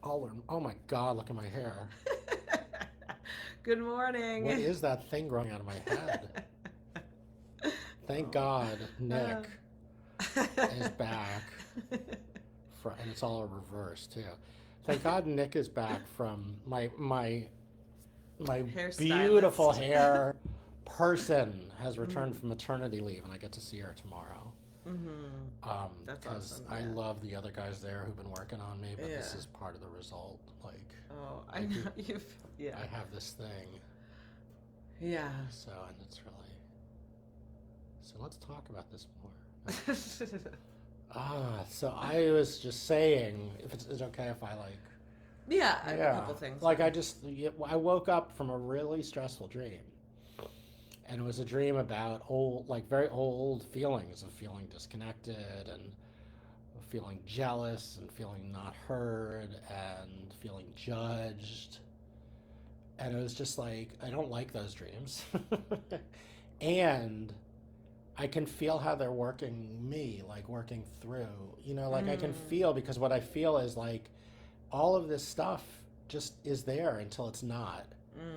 I'll learn. Oh my God, look at my hair. Good morning. What is that thing growing out of my head? Thank Oh. God Uh. Nick is back. And it's all reversed too. Thank God Nick is back from my beautiful Hairstylist. hair person has returned Mm. from maternity leave, and I get to see her tomorrow. Mm-hmm. That's Because awesome. I Yeah. love the other guys there who've been working on me, but this Yeah. is part of the result. Oh, I I know do, you've. Yeah. I have this thing, Yeah. so and it's really. So let's talk about this more. So I was just saying, if it's okay if I Yeah. A yeah, couple things. I woke up from a really stressful dream, and it was a dream about very old feelings of feeling disconnected and feeling jealous and feeling not heard and feeling judged. And it was just like, I don't like those dreams. And I can feel how they're working me, like working through, I can Mm. feel, because what I feel is like all of this stuff just is there until it's not,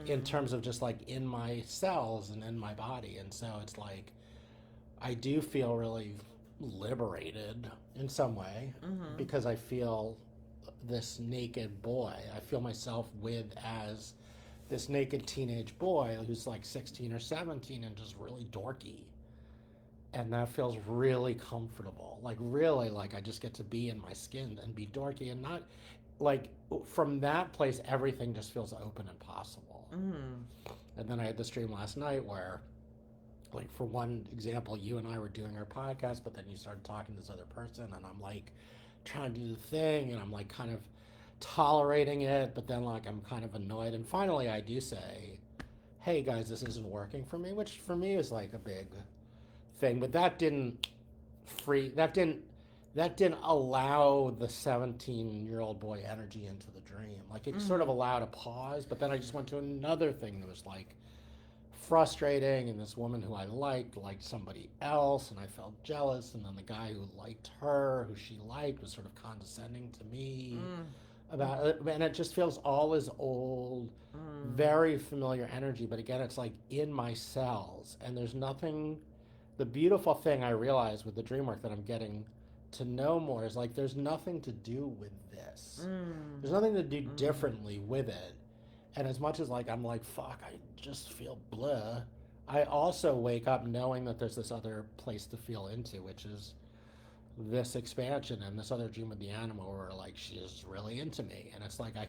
in Mm. terms of just like in my cells and in my body. And so it's like, I do feel really liberated in some way, Mm-hmm. because I feel this naked boy. I feel myself with as this naked teenage boy who's like 16 or 17 and just really dorky. And that feels really comfortable. Like, really, like I just get to be in my skin and be dorky, and not like, from that place, everything just feels open and possible. Mm. And then I had this dream last night where, like, for one example, you and I were doing our podcast, but then you started talking to this other person, and I'm like trying to do the thing, and I'm like kind of tolerating it, but then like I'm kind of annoyed. And finally, I do say, "Hey guys, this isn't working for me," which for me is like a big thing. But that didn't free. That didn't allow the 17-year-old boy energy into the dream. Like, it sort Mm-hmm. of allowed a pause, but then I just went to another thing that was like frustrating, and this woman who I liked somebody else, and I felt jealous, and then the guy who liked her, who she liked, was sort of condescending to me Mm. about it. And it just feels all as old, Mm. very familiar energy, but again, it's like in my cells, and there's nothing. The beautiful thing I realize with the dream work that I'm getting to know more is like, there's nothing to do with this. Mm. There's nothing to do Mm. differently with it. And as much as like I'm like, fuck, I just feel blah, I also wake up knowing that there's this other place to feel into, which is this expansion and this other dream with the animal, where like she's really into me, and it's like I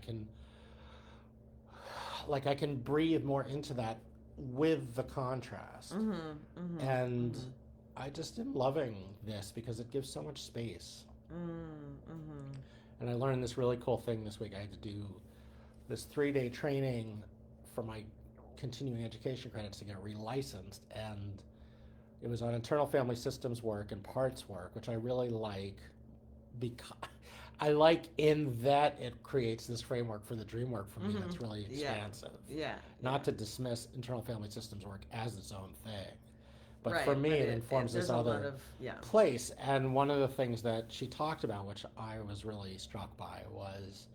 can breathe more into that with the contrast. Mm-hmm. Mm-hmm. And Mm-hmm. I just am loving this because it gives so much space. Mm-hmm. And I learned this really cool thing this week. I had to do this 3-day training for my continuing education credits to get relicensed, and it was on internal family systems work and parts work, which I really like, because I like in that it creates this framework for the dream work for me Mm-hmm. that's really Yeah. expansive. Yeah. Not Yeah. to dismiss internal family systems work as its own thing, but for Right. me, But it informs there's this a lot other of yeah. place. And one of the things that she talked about, which I was really struck by, was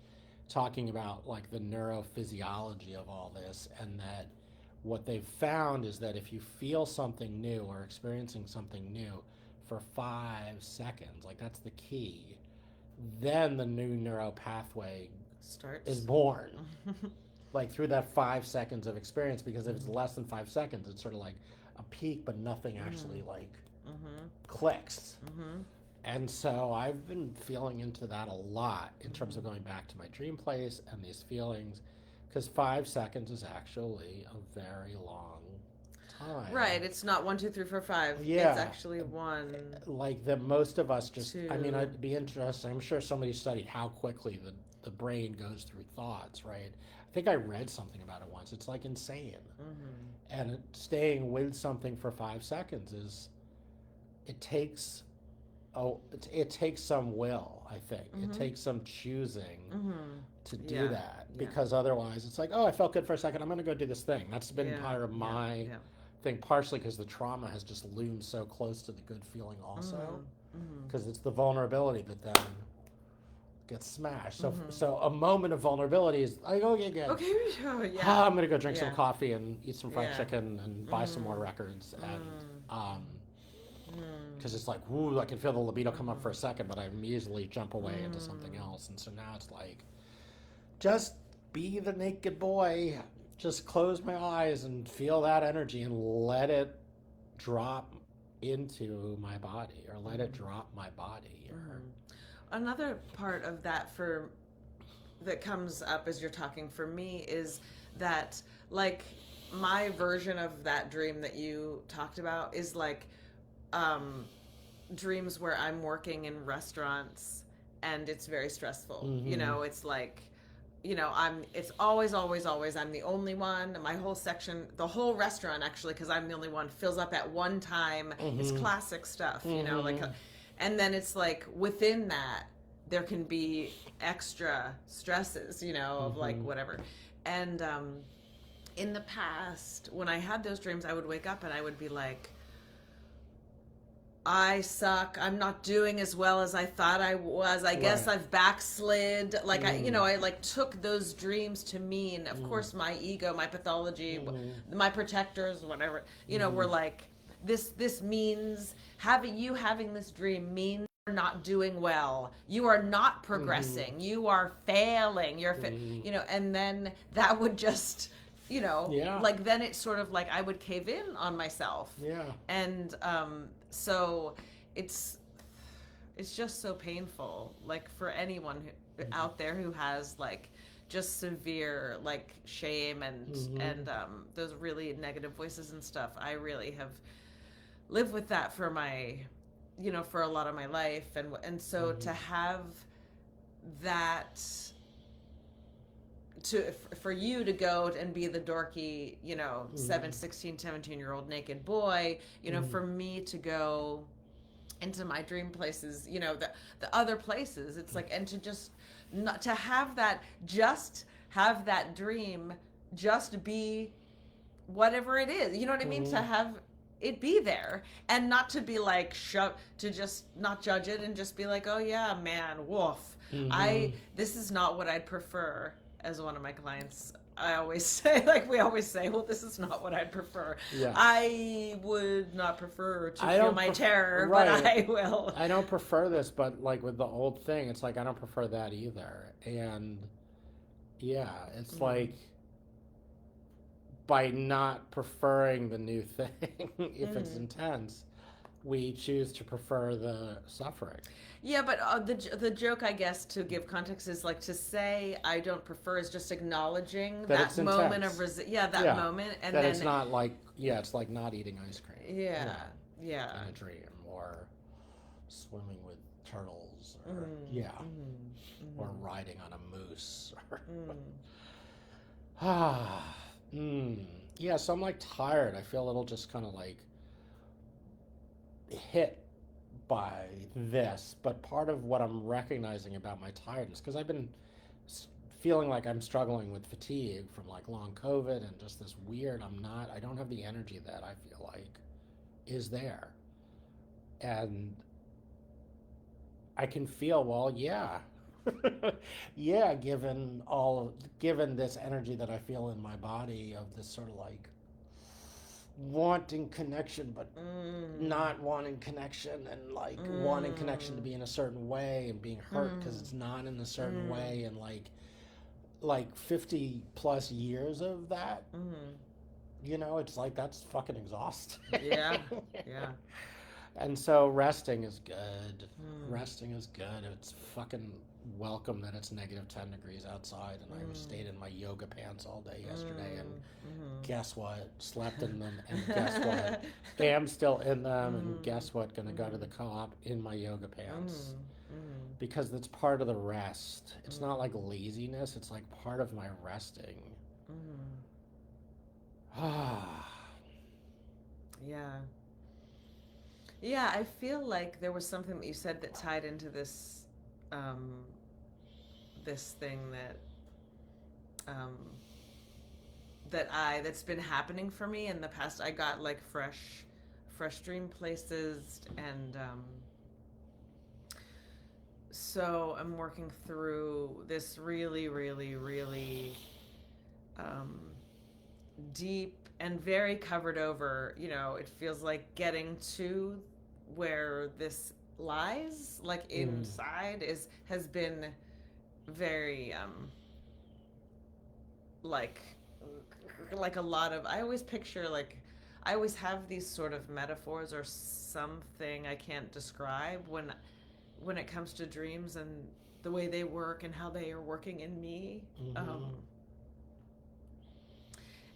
talking about like the neurophysiology of all this, and that what they've found is that if you feel something new or experiencing something new for 5 seconds, like that's the key, then the new neural pathway is Starts. born, like through that 5 seconds of experience. Because if it's less than 5 seconds, it's sort of like a peak, but nothing actually like Mm-hmm. clicks. Mm-hmm. And so I've been feeling into that a lot in terms of going back to my dream place and these feelings, because 5 seconds is actually a very long time. Right. It's not 1, 2, 3, 4, 5. Yeah. It's actually one, Like that most of us just, I mean, 2. I'd be interested. I'm sure somebody studied how quickly the brain goes through thoughts, right? I think I read something about it once. It's like insane. Mm-hmm. And staying with something for 5 seconds it takes it takes some will, I think. It Mm-hmm. takes some choosing Mm-hmm. to do Yeah. that, Yeah. because otherwise it's like, oh, I felt good for a second, I'm going to go do this thing. That's been Yeah. part of Yeah. my Yeah. thing, partially because the trauma has just loomed so close to the good feeling also, Mm-hmm. Mm-hmm. because it's the vulnerability that then gets smashed. So a moment of vulnerability is like, okay, good. Okay, yeah. I'm gonna go drink some Yeah. coffee and eat some fried Yeah. chicken and buy some more records, and because it's like, whoo, I can feel the libido come up for a second, but I immediately jump away into something else, and so now it's like, just be the naked boy, just close my eyes and feel that energy and let it drop into my body, or let it drop my body, or Another part of that that comes up as you're talking for me is that, like, my version of that dream that you talked about is like dreams where I'm working in restaurants and it's very stressful. You know, it's like, it's always, always, always, I'm the only one. My whole section, the whole restaurant actually, because I'm the only one, fills up at one time. It's classic stuff, like, and then it's like within that, there can be extra stresses, of like whatever. And in the past, when I had those dreams, I would wake up and I would be like, I suck. I'm not doing as well as I thought I was. I guess I've backslid. Like, I like took those dreams to mean, of course, my ego, my pathology, my protectors, whatever, were like, this means having this dream means you're not doing well. You are not progressing. You are failing. And then that would just, like, then it's sort of like I would cave in on myself. Yeah. And so it's just so painful, like, for anyone out there who has like just severe like shame and those really negative voices and stuff. I really have lived with that for for a lot of my life, and so to have that, for you to go and be the dorky 17-year-old naked boy, for me to go into my dream places, the other places, it's like, and to just not to have that dream just be whatever it is, you know what I mean, to have it be there, and not to be like to just not judge it and just be like, oh yeah, man, woof. This is not what I'd prefer. As one of my clients, I always say, like we always say, well, this is not what I'd prefer. Yeah. I would not prefer to feel my terror, but I will. I don't prefer this, but like with the old thing, it's like I don't prefer that either. And yeah, it's like, by not preferring the new thing, if it's intense, we choose to prefer the suffering. Yeah, but the joke, I guess, to give context, is like to say I don't prefer is just acknowledging that moment of moment, and that then it's not like it's like not eating ice cream. Yeah. In a dream, or swimming with turtles, or or riding on a moose. Yeah, so I'm like tired. I feel a little just kind of like hit by this, but part of what I'm recognizing about my tiredness, because I've been feeling like I'm struggling with fatigue from like long COVID and just this weird, I don't have the energy that I feel like is there. And I can feel, well, yeah, given this energy that I feel in my body, of this sort of like wanting connection, but not wanting connection, and like wanting connection to be in a certain way, and being hurt because it's not in a certain way, and like 50 plus years of that, it's like, that's fucking exhausting. Yeah. And so resting is good. Resting is good. It's fucking welcome that it's negative 10 degrees outside, and I stayed in my yoga pants all day yesterday, and guess what? Slept in them, and guess what? Am still in them, and guess what? Gonna go to the co-op in my yoga pants. Because it's part of the rest. It's not like laziness, it's like part of my resting. Yeah, I feel like there was something that you said that tied into this this thing that's been happening for me in the past. I got like fresh dream places, and so I'm working through this really, really, really um, deep and very covered over. It feels like getting to where this lies, like inside, has been very like a lot of. I always picture I always have these sort of metaphors or something I can't describe when it comes to dreams and the way they work and how they are working in me.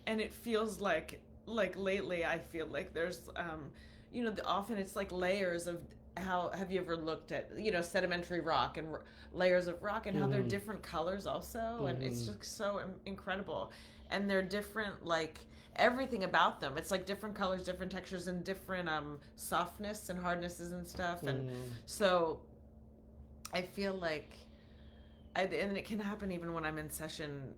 And it feels like lately I feel like there's often it's like layers of. How have you ever looked at sedimentary rock and layers of rock and how they're different colors also, and it's just so incredible, and they're different, like everything about them. It's like different colors, different textures, and different softness and hardnesses and stuff. And so I feel like and it can happen even when I'm in session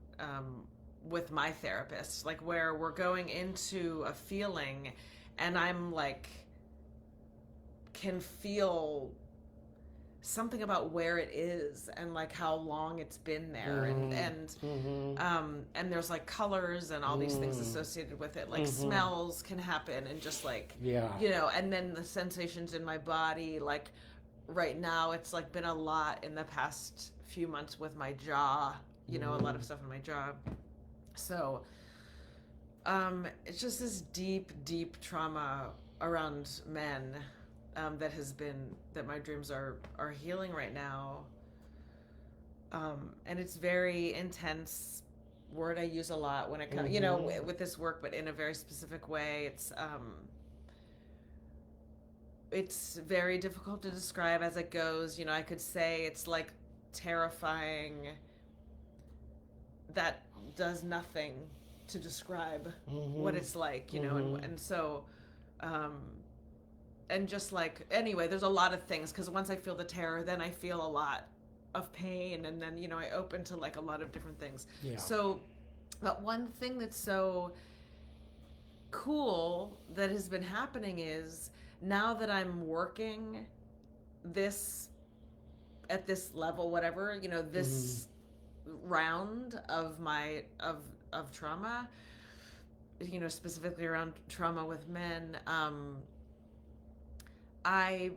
with my therapist, like where we're going into a feeling and I'm like can feel something about where it is and like how long it's been there, and there's like colors and all these things associated with it, like smells can happen, and just like and then the sensations in my body, like right now it's like been a lot in the past few months with my jaw, a lot of stuff in my jaw. So it's just this deep trauma around men that my dreams are healing right now, and it's very intense word I use a lot when it comes with this work, but in a very specific way. It's very difficult to describe as it goes. I could say it's like terrifying. That does nothing to describe what it's like, and so and just like, anyway, there's a lot of things, because once I feel the terror, then I feel a lot of pain, and then I open to like a lot of different things. So but one thing that's so cool that has been happening is, now that I'm working this at this level, whatever, this round of my of trauma, specifically around trauma with men, I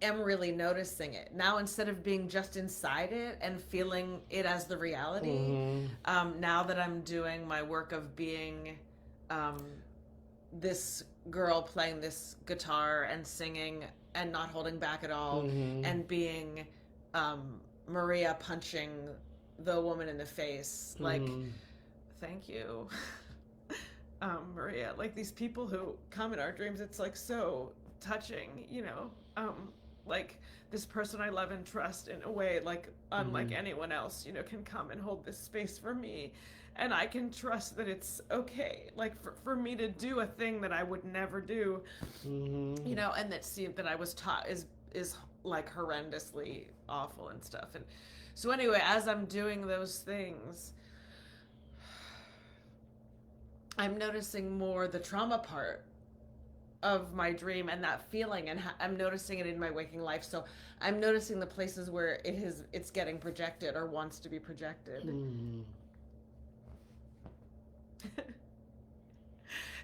am really noticing it now, instead of being just inside it and feeling it as the reality. Now that I'm doing my work of being this girl playing this guitar and singing and not holding back at all, and being Maria punching the woman in the face, like, thank you. Maria, like these people who come in our dreams, it's like so touching, like this person I love and trust in a way like unlike anyone else, can come and hold this space for me, and I can trust that it's okay, like for me to do a thing that I would never do, and that I was taught is like horrendously awful and stuff. And so anyway, as I'm doing those things, I'm noticing more the trauma part of my dream and that feeling, and I'm noticing it in my waking life. So I'm noticing the places where it's getting projected or wants to be projected.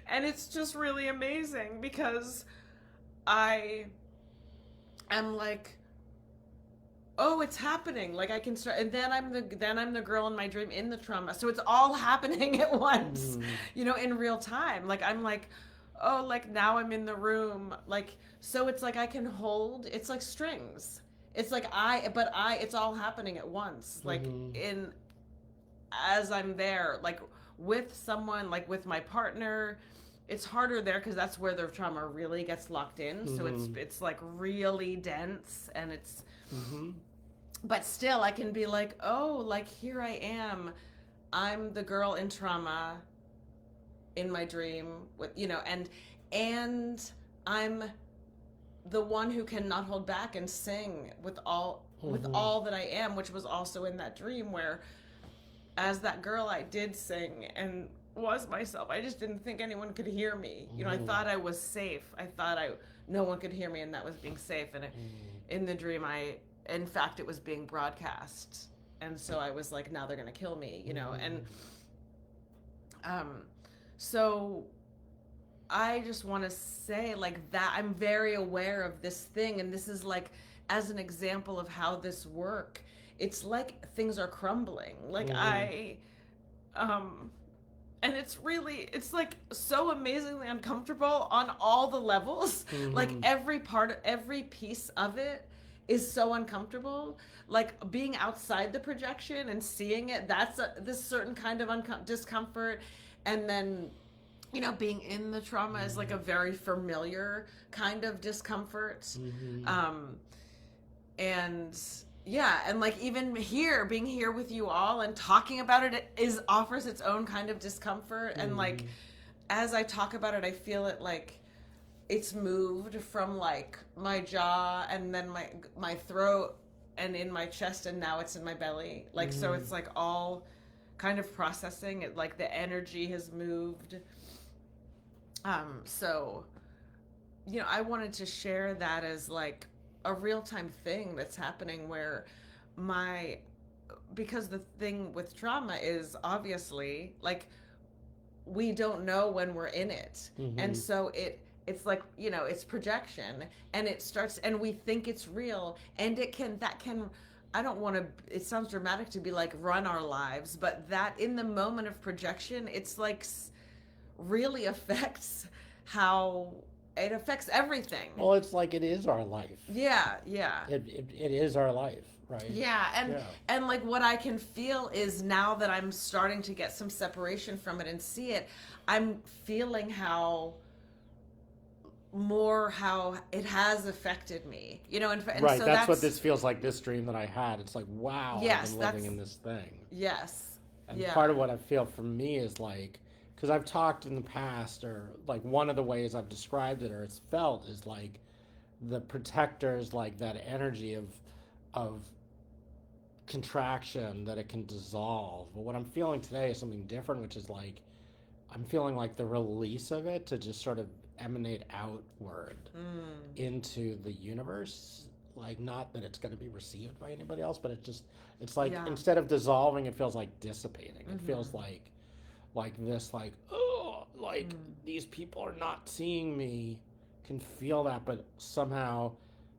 And it's just really amazing, because I am like, oh, it's happening. Like I can start, and then I'm the girl in my dream in the trauma. So it's all happening at once, in real time. Like I'm like, oh, like now I'm in the room. Like, so it's like I can hold, it's like strings. It's like it's all happening at once. Like as I'm there, like with someone, like with my partner, it's harder there because that's where their trauma really gets locked in. So it's like really dense, and it's, but still I can be like, oh, like here I am. I'm the girl in trauma in my dream with, and I'm the one who cannot hold back and sing with all that I am, which was also in that dream where as that girl I did sing and was myself. I just didn't think anyone could hear me. I thought I was safe. I thought no one could hear me, and that was being safe. And in the dream in fact it was being broadcast, and so I was like, now they're gonna kill me, and um so I just want to say, like, that I'm very aware of this thing, and this is like, as an example of how this work, it's like things are crumbling, like um and it's like so amazingly uncomfortable on all the levels. Like every piece of it is so uncomfortable. Like being outside the projection and seeing it, that's this certain kind of discomfort. And then, being in the trauma is like a very familiar kind of discomfort. And yeah, and like even here, being here with you all and talking about it offers its own kind of discomfort. And like, as I talk about it, I feel it like it's moved from like my jaw and then my throat and in my chest, and now it's in my belly. Like, so it's like all kind of processing it, like the energy has moved. So, I wanted to share that as like a real-time thing that's happening where because the thing with trauma is obviously like we don't know when we're in it. And so it's like, it's projection, and it starts, and we think it's real, and I don't want to, it sounds dramatic to be like run our lives, but that in the moment of projection, it's like really affects how it affects everything. Well, it's like it is our life. Yeah. It is our life, right? Yeah, and like what I can feel is, now that I'm starting to get some separation from it and see it, I'm feeling how it has affected me, and right. so that's what this feels like. This dream that I had, it's like, wow, yes, I've been living in this thing. Yes. And part of what I feel for me is like, because I've talked in the past, or like one of the ways I've described it or it's felt is like the protectors, like that energy of contraction that it can dissolve. But what I'm feeling today is something different, which is like I'm feeling like the release of it to just sort of emanate outward into the universe. Like, not that it's going to be received by anybody else, but it's like instead of dissolving, it feels like dissipating. It feels like this, like, oh, like these people are not seeing me, can feel that, but somehow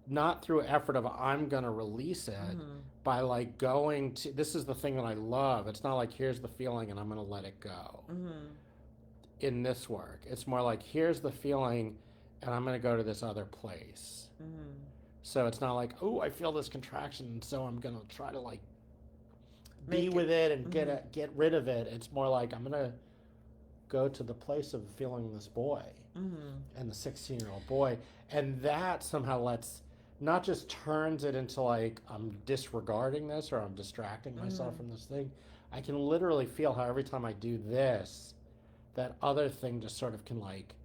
not through effort of I'm gonna release it, by like going to, this is the thing that I love, it's not like here's the feeling and I'm gonna let it go. In this work, it's more like here's the feeling and I'm gonna go to this other place. So it's not like, oh, I feel this contraction, and so I'm gonna try to like be with it and get rid of it. It's more like I'm gonna go to the place of feeling this boy and the 16-year-old boy, and that somehow not just turns it into like I'm disregarding this or I'm distracting myself from this thing. I can literally feel how every time I do this, that other thing just sort of can like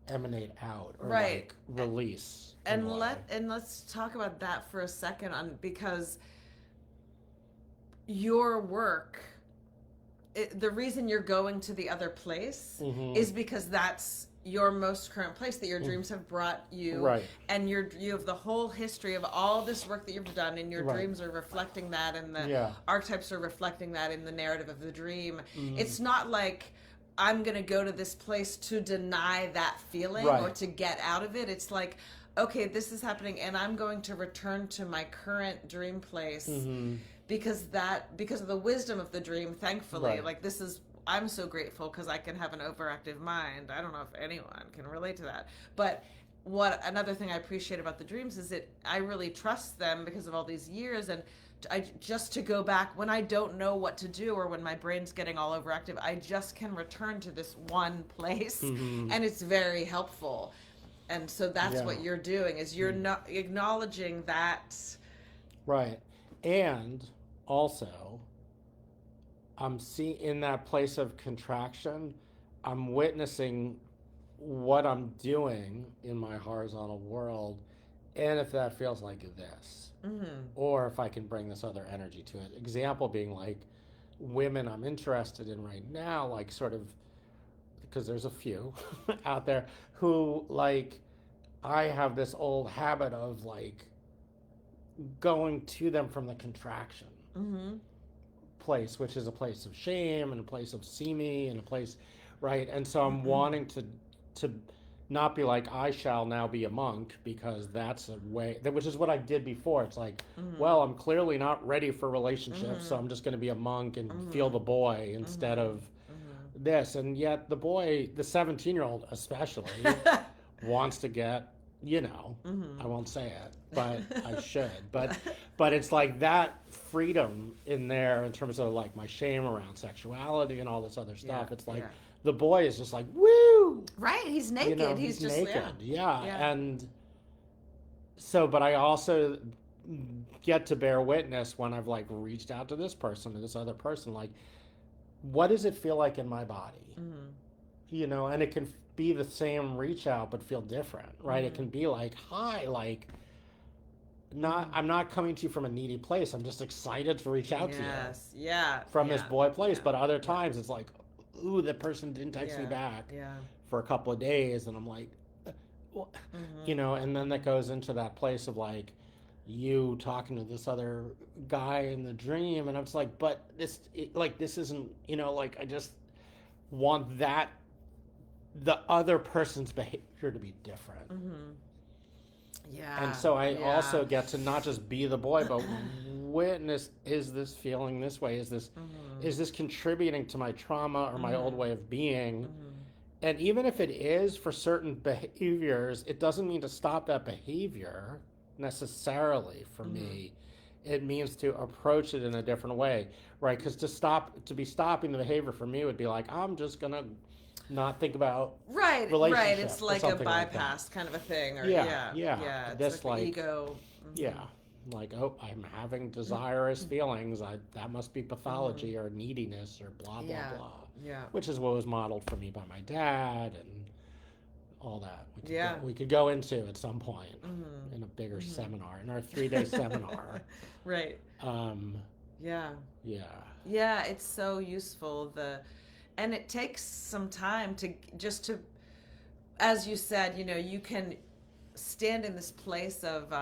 emanate out or like release. And let's talk about that for a second, because your work, the reason you're going to the other place is because that's your most current place that your dreams have brought you. Right. And you have the whole history of all this work that you've done, and your dreams are reflecting that, and the archetypes are reflecting that in the narrative of the dream. It's not like I'm going to go to this place to deny that feeling or to get out of it. It's like, okay, this is happening, and I'm going to return to my current dream place because of the wisdom of the dream, thankfully. Like, I'm so grateful because I can have an overactive mind. I don't know if anyone can relate to that. But another thing I appreciate about the dreams is that I really trust them because of all these years, and just to go back when I don't know what to do or when my brain's getting all overactive, I just can return to this one place, and it's very helpful. And so that's what you're doing, is you're not acknowledging that. Right. And also, I'm seeing in that place of contraction, I'm witnessing what I'm doing in my horizontal world, and if that feels like this, or if I can bring this other energy to it. Example being like women I'm interested in right now, like sort of, because there's a few out there who, like, I have this old habit of like going to them from the contraction Mm-hmm. place, which is a place of shame and a place of see me and a place, right? And so I'm wanting to not be like, I shall now be a monk, because that's a way that, which is what I did before. It's like, well, I'm clearly not ready for relationships, so I'm just going to be a monk and feel the boy instead of this. And yet the boy, the 17-year-old especially, wants to get, I won't say it, but I should. But it's like that freedom in there in terms of like my shame around sexuality and all this other stuff. It's like the boy is just like, woo! Right, he's naked. He's just naked. Yeah. And so, but I also get to bear witness when I've like reached out to this person or this other person, like, what does it feel like in my body? And it can be the same reach out but feel different, right? It can be like, hi, like, I'm not coming to you from a needy place. I'm just excited to reach out to you. From this boy place. But other times it's like, ooh, that person didn't text me back for a couple of days, and I'm like, well, and then that goes into that place of like you talking to this other guy in the dream, and I'm just like, but this isn't, like, I just want that the other person's behavior to be different. And so I also get to not just be the boy, but witness, is this feeling this way? Is this contributing to my trauma or my old way of being? And even if it is for certain behaviors, it doesn't mean to stop that behavior necessarily for me. It means to approach it in a different way, right? Because to be stopping the behavior for me would be like, I'm just going to not think about right. It's like a bypass kind of a thing, or it's this like ego. Like, oh, I'm having desirous feelings. That must be pathology or neediness or blah blah blah. Which is what was modeled for me by my dad and all that. We could go into at some point in a bigger seminar, in our 3-day seminar. Right. Yeah. It's so useful. And it takes some time to, as you said, you can stand in this place of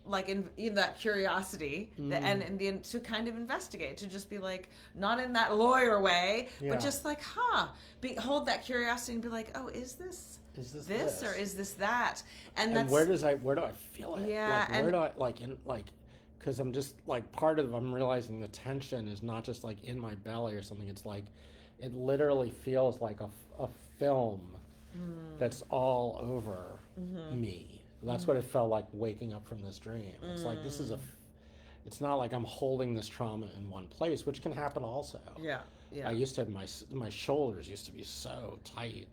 like in that curiosity, and to kind of investigate, to just be like, not in that lawyer way, but just like, hold that curiosity and be like, oh, is this this or is this that? And where do I feel it? Yeah. Like, where do I because I'm just like, I'm realizing the tension is not just like in my belly or something. It's like, it literally feels like a film that's all over me. That's what it felt like waking up from this dream. It's like, it's not like I'm holding this trauma in one place, which can happen also. I used to have my shoulders used to be so tight,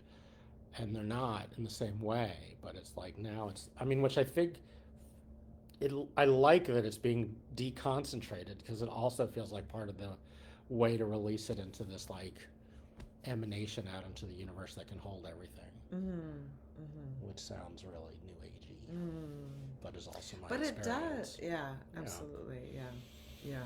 and they're not in the same way, but it's like now which I think, I like that it's being deconcentrated, because it also feels like part of the way to release it into this like emanation out into the universe that can hold everything, which sounds really new agey, but is also my experience. It does, absolutely, yeah.